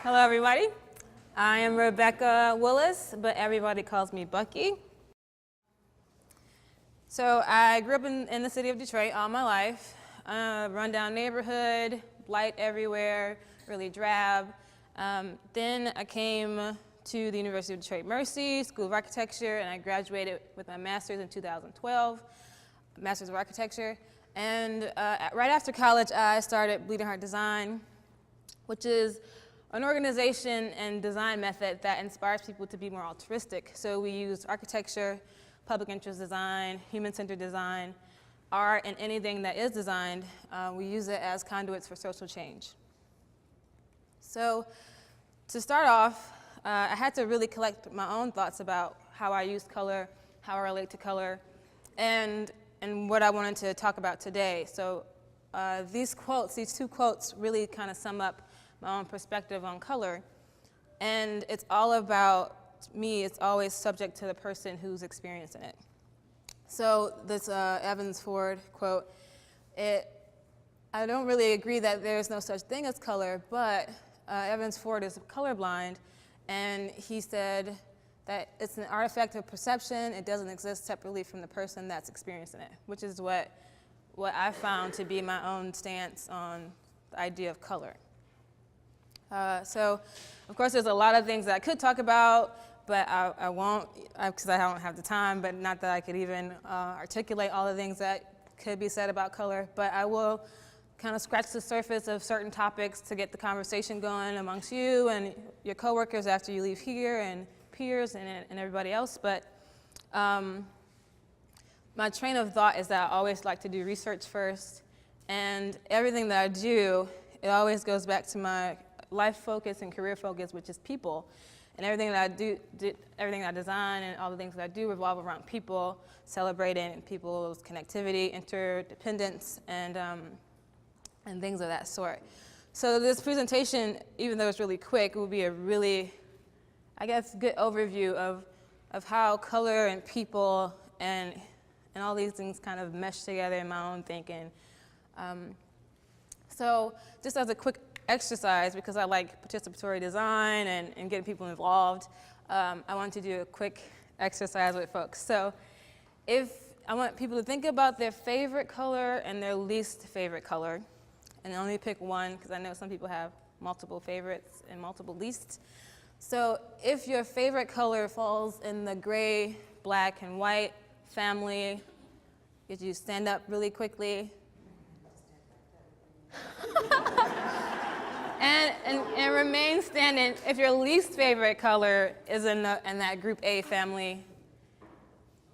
Hello, everybody. I am Bucky Willis, but everybody calls me Bucky. So I grew up in the city of Detroit all my life. Rundown neighborhood, blight everywhere, really drab. Then I came to the University of Detroit Mercy School of Architecture, and I graduated with my master's in 2012, Master's of Architecture. And right after college, I started Bleeding Heart Design, which is an organization and design method that inspires people to be more altruistic. So we use architecture, public interest design, human-centered design, art, and anything that is designed. We use it as conduits for social change. So to start off, I had to really collect my own thoughts about how I use color, how I relate to color, and what I wanted to talk about today. So these two quotes really kind of sum up my own perspective on color. And it's all about me, it's always subject to the person who's experiencing it. So this Evans Ford quote, I don't really agree that there's no such thing as color, but Evans Ford is colorblind, and he said that it's an artifact of perception, it doesn't exist separately from the person that's experiencing it, which is what I found to be my own stance on the idea of color. So, of course, there's a lot of things that I could talk about, but I won't, because I don't have the time, but not that I could even articulate all the things that could be said about color. But I will kind of scratch the surface of certain topics to get the conversation going amongst you and your coworkers after you leave here, and peers and everybody else. But my train of thought is that I always like to do research first, and everything that I do, it always goes back to my life focus and career focus, which is people. And everything that I do, everything I design and all the things that I do revolve around people, celebrating people's connectivity, interdependence, and things of that sort. So this presentation, even though it's really quick, will be a really, I guess, good overview of how color and people and all these things kind of mesh together in my own thinking. So just as a quick exercise, because I like participatory design and getting people involved, I want to do a quick exercise with folks. So I want people to think about their favorite color and their least favorite color, and only pick one, because I know some people have multiple favorites and multiple leasts. So if your favorite color falls in the gray, black, and white family, could you stand up really quickly? And remain standing if your least favorite color is in that group A family.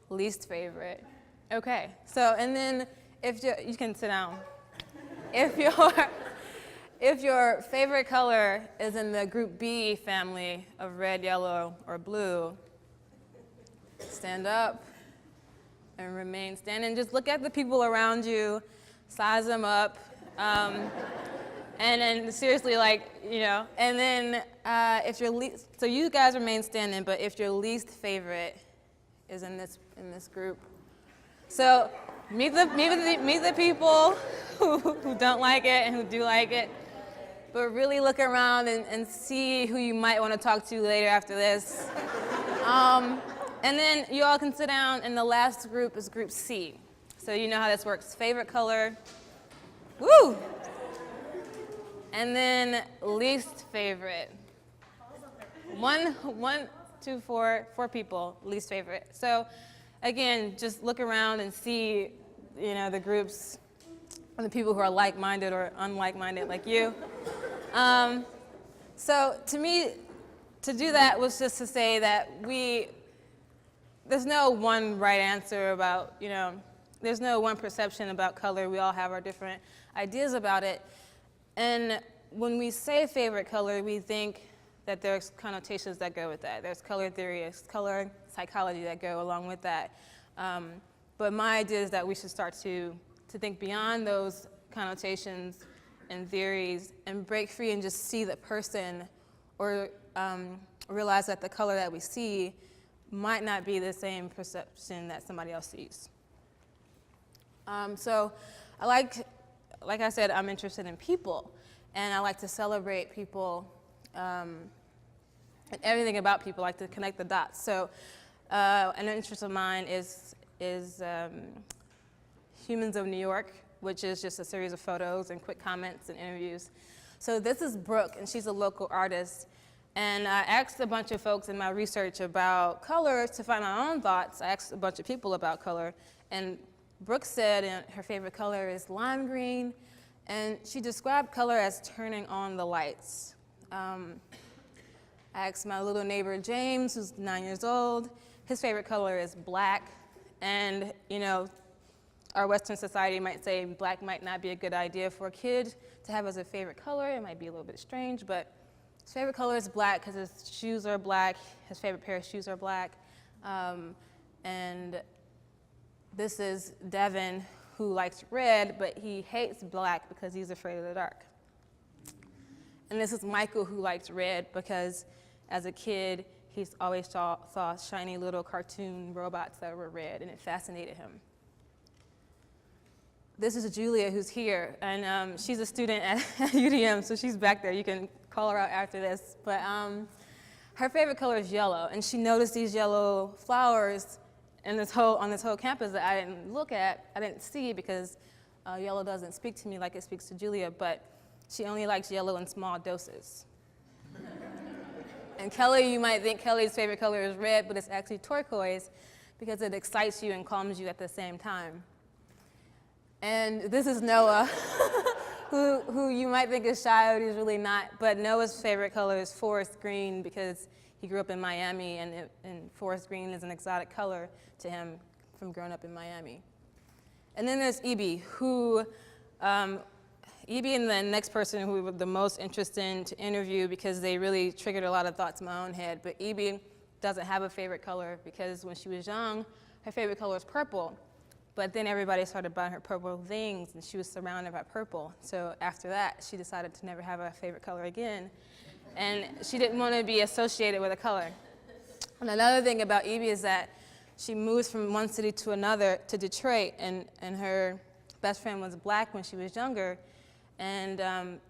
Least favorite. Okay, so, and then you can sit down. If your favorite color is in the group B family of red, yellow, or blue, stand up and remain standing. Just look at the people around you, size them up. And then seriously, like, you know, and then if your so you guys remain standing, but if your least favorite is in this group, so meet the people who don't like it and who do like it, but really look around and see who you might want to talk to later after this. And then you all can sit down, and the last group is group C. So you know how this works. Favorite color, woo! And then least favorite. Four people, least favorite. So again, just look around and see, you know, the groups and the people who are like-minded or unlike-minded like you. So to me, to do that was just to say that there's no one right answer about, you know, there's no one perception about color. We all have our different ideas about it. And when we say favorite color, we think that there's connotations that go with that. There's color theory, there's color psychology that go along with that. But my idea is that we should start to think beyond those connotations and theories and break free and just see the person, or realize that the color that we see might not be the same perception that somebody else sees. So I like I said, I'm interested in people, and I like to celebrate people and everything about people. I like to connect the dots. So an interest of mine is Humans of New York, which is just a series of photos and quick comments and interviews. So this is Brooke, and she's a local artist. And I asked a bunch of folks in my research about color to find my own thoughts. I asked a bunch of people about color, and Brooke said her favorite color is lime green, and she described color as turning on the lights. I asked my little neighbor James, who's 9 years old. His favorite color is black, and our Western society might say black might not be a good idea for a kid to have as a favorite color. It might be a little bit strange, but his favorite color is black because his shoes are black. His favorite pair of shoes are black. And this is Devin, who likes red, but he hates black because he's afraid of the dark. And this is Michael, who likes red because as a kid, he's always saw shiny little cartoon robots that were red, and it fascinated him. This is Julia, who's here, and she's a student at UDM, so she's back there. You can call her out after this. But her favorite color is yellow, and she noticed these yellow flowers on this whole campus that I didn't see because yellow doesn't speak to me like it speaks to Julia, but she only likes yellow in small doses. And Kelly, you might think Kelly's favorite color is red, but it's actually turquoise because it excites you and calms you at the same time. And this is Noah, who you might think is shy, but he's really not. But Noah's favorite color is forest green because he grew up in Miami, and forest green is an exotic color to him from growing up in Miami. And then there's Ibi, Ibi and the next person who were the most interesting to interview because they really triggered a lot of thoughts in my own head. But Ibi doesn't have a favorite color because when she was young, her favorite color was purple. But then everybody started buying her purple things, and she was surrounded by purple. So after that, she decided to never have a favorite color again. And she didn't want to be associated with a color. And another thing about Evie is that she moves from one city to another, to Detroit, and her best friend was black when she was younger. And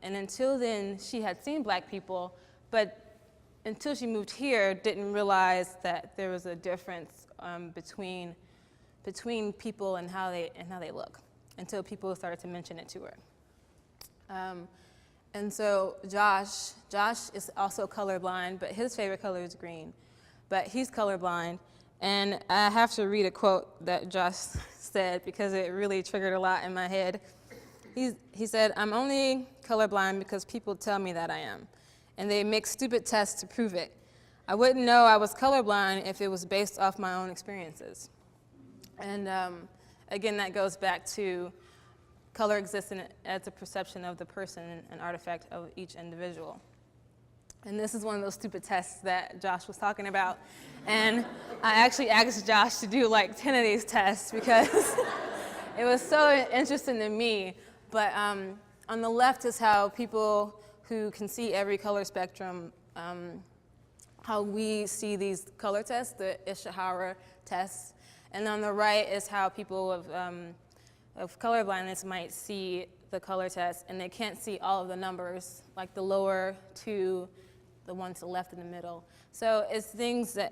until then, she had seen black people, but until she moved here, didn't realize that there was a difference between people and how they look, until people started to mention it to her. And so Josh is also colorblind, but his favorite color is green, but he's colorblind. And I have to read a quote that Josh said because it really triggered a lot in my head. He said, "I'm only colorblind because people tell me that I am, and they make stupid tests to prove it. I wouldn't know I was colorblind if it was based off my own experiences." And again, that goes back to color existing as a perception of the person, an artifact of each individual. And this is one of those stupid tests that Josh was talking about. And I actually asked Josh to do like 10 of these tests because it was so interesting to me. But on the left is how people who can see every color spectrum, how we see these color tests, the Ishihara tests. And on the right is how people of color blindness might see the color test, and they can't see all of the numbers, like the lower two, the one to the left in the middle. So it's things it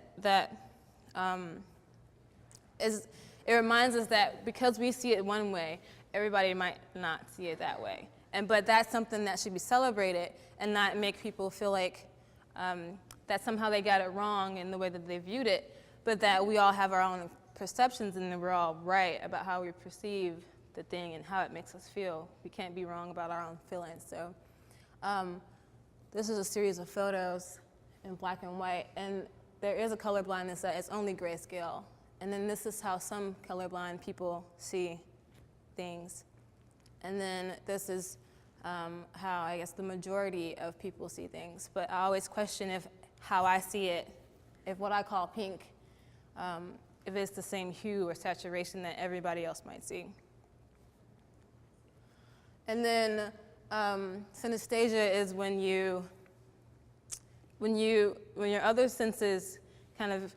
reminds us that because we see it one way, everybody might not see it that way. But that's something that should be celebrated and not make people feel like that somehow they got it wrong in the way that they viewed it, but that we all have our own perceptions and that we're all right about how we perceive the thing and how it makes us feel. We can't be wrong about our own feelings. So this is a series of photos in black and white, and there is a color blindness that is only grayscale. And then this is how some colorblind people see things. And then this is how I guess the majority of people see things. But I always question if how I see it, if what I call pink, if it's the same hue or saturation that everybody else might see. And then synesthesia is when your other senses kind of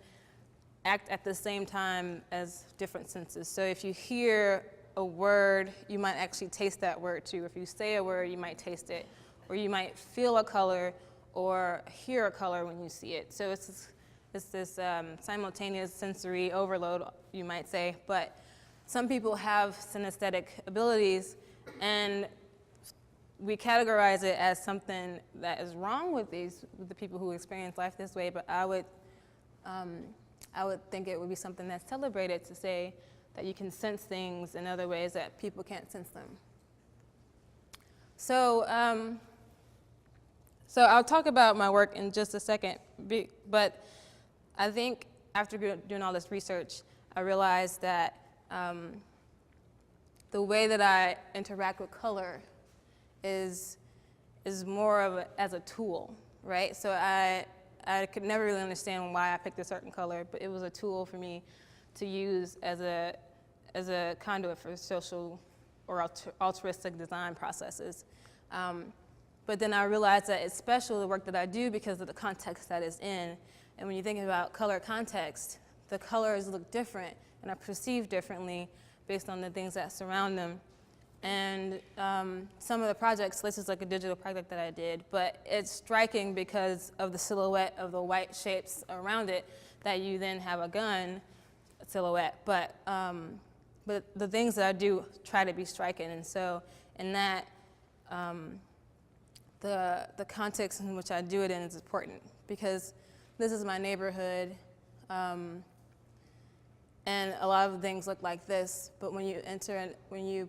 act at the same time as different senses. So if you hear a word, you might actually taste that word too. If you say a word, you might taste it, or you might feel a color or hear a color when you see it. So it's this simultaneous sensory overload, you might say. But some people have synesthetic abilities, and we categorize it as something that is wrong with the people who experience life this way. But I would think it would be something that's celebrated, to say that you can sense things in other ways that people can't sense them. So I'll talk about my work in just a second, but I think after doing all this research, I realized that the way that I interact with color is more of as a tool, right? So I could never really understand why I picked a certain color, but it was a tool for me to use as a conduit for social or altruistic design processes. But then I realized that it's special, the work that I do, because of the context that it's in. And when you think about color context, the colors look different and are perceived differently based on the things that surround them. And some of the projects, this is like a digital project that I did, but it's striking because of the silhouette of the white shapes around it, that you then have a gun silhouette. But the things that I do try to be striking, and so in that, the context in which I do it in is important, because this is my neighborhood, and a lot of things look like this, but when you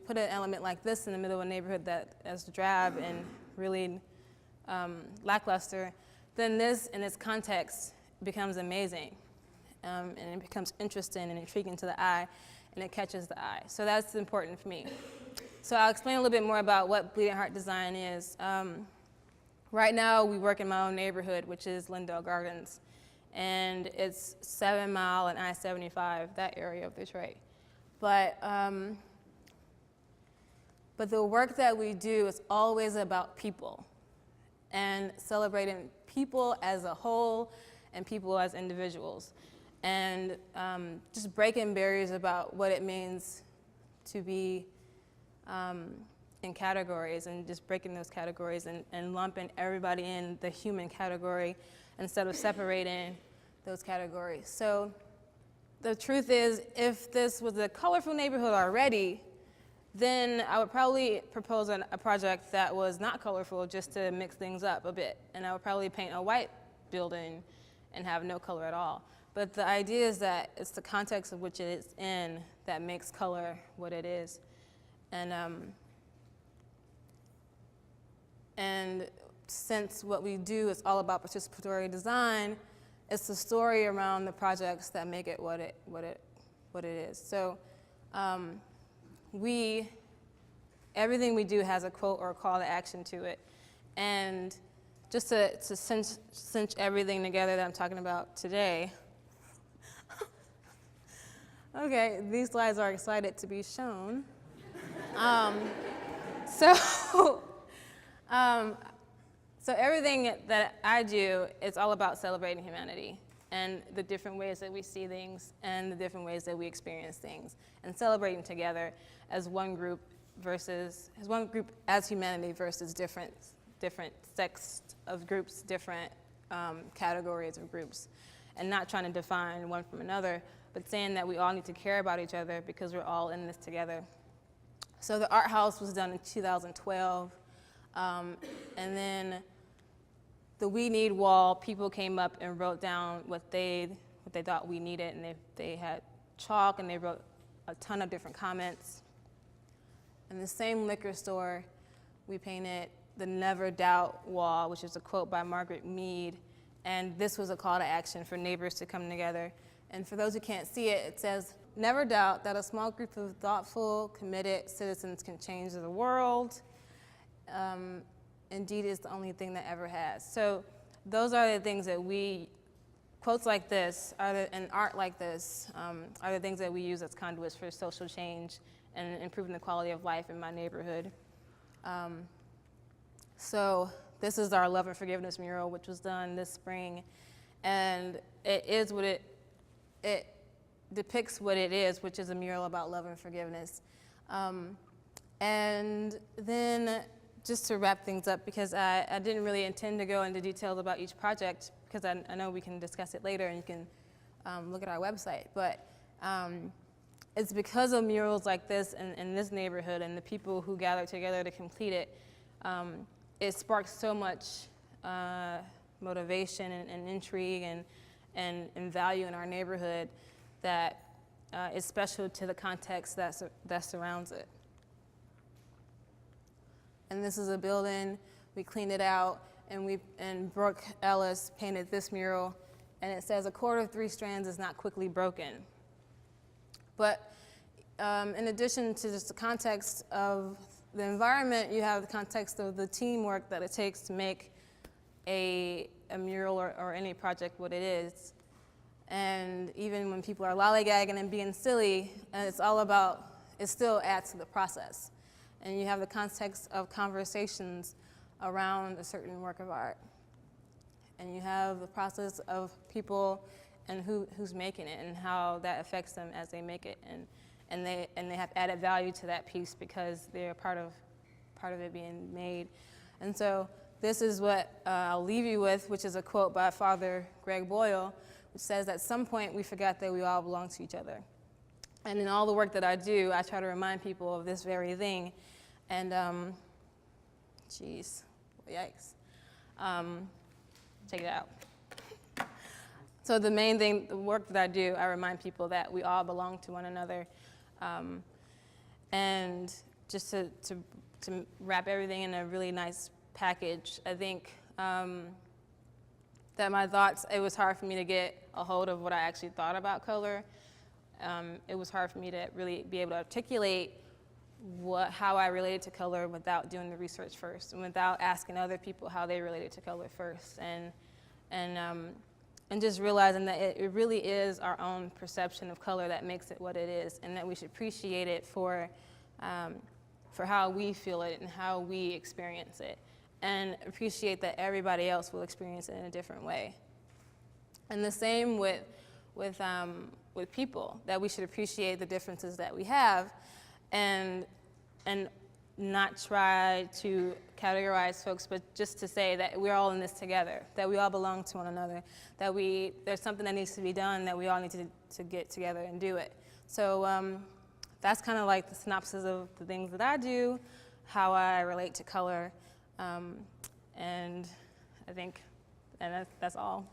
put an element like this in the middle of a neighborhood that is drab and really lackluster, then this in its context becomes amazing, and it becomes interesting and intriguing to the eye, and it catches the eye. So that's important for me. So I'll explain a little bit more about what Bleeding Heart Design is. Right now, we work in my own neighborhood, which is Lindell Gardens, and it's 7 Mile and I-75, that area of Detroit. But the work that we do is always about people, and celebrating people as a whole and people as individuals, and just breaking barriers about what it means to be in categories, and just breaking those categories and lumping everybody in the human category instead of separating those categories. So the truth is, if this was a colorful neighborhood already, then I would probably propose a project that was not colorful, just to mix things up a bit. And I would probably paint a white building and have no color at all. But the idea is that it's the context of which it is in that makes color what it is. And since what we do is all about participatory design, it's the story around the projects that make it what it is. So everything we do has a quote or a call to action to it. And just to cinch everything together that I'm talking about today, okay, these slides are excited to be shown. So everything that I do is all about celebrating humanity and the different ways that we see things and the different ways that we experience things, and celebrating together as one group as humanity versus different sects of groups, different categories of groups, and not trying to define one from another, but saying that we all need to care about each other because we're all in this together. So the art house was done in 2012. And then the We Need wall, people came up and wrote down what they thought we needed, and they had chalk, and they wrote a ton of different comments. In the same liquor store, we painted the Never Doubt wall, which is a quote by Margaret Mead, and this was a call to action for neighbors to come together. And for those who can't see it, it says, "Never doubt that a small group of thoughtful, committed citizens can change the world." indeed is the only thing that ever has. So those are the things that quotes like this and art like this are the things that we use as conduits for social change and improving the quality of life in my neighborhood. So this is our Love and Forgiveness mural, which was done this spring. And it is what it depicts what it is, which is a mural about love and forgiveness. And then just to wrap things up, because I didn't really intend to go into details about each project, because I know we can discuss it later and you can look at our website. But it's because of murals like this in this neighborhood and the people who gathered together to complete it, it sparked so much motivation and intrigue and value in our neighborhood that is special to the context that surrounds it. And this is a building, we cleaned it out, and Brooke Ellis painted this mural, and it says, "A cord of 3 strands is not quickly broken." But in addition to just the context of the environment, you have the context of the teamwork that it takes to make a mural or any project what it is. And even when people are lollygagging and being silly, and it still adds to the process. And you have the context of conversations around a certain work of art. And you have the process of people and who's making it and how that affects them as they make it. And they have added value to that piece because they're part of it being made. And so this is what I'll leave you with, which is a quote by Father Greg Boyle, which says, "At some point we forgot that we all belong to each other." And in all the work that I do, I try to remind people of this very thing. And, yikes. Take it out. So the main thing, the work that I do, I remind people that we all belong to one another. And just to wrap everything in a really nice package, I think that my thoughts, it was hard for me to get a hold of what I actually thought about color. It was hard for me to really be able to articulate how I related to color without doing the research first and without asking other people how they related to color first, and just realizing that it really is our own perception of color that makes it what it is, and that we should appreciate it for how we feel it and how we experience it, and appreciate that everybody else will experience it in a different way. And the same with people, that we should appreciate the differences that we have, and not try to categorize folks, but just to say that we're all in this together, that we all belong to one another, that there's something that needs to be done, that we all need to get together and do it. So that's kind of like the synopsis of the things that I do, how I relate to color, and I think that's all.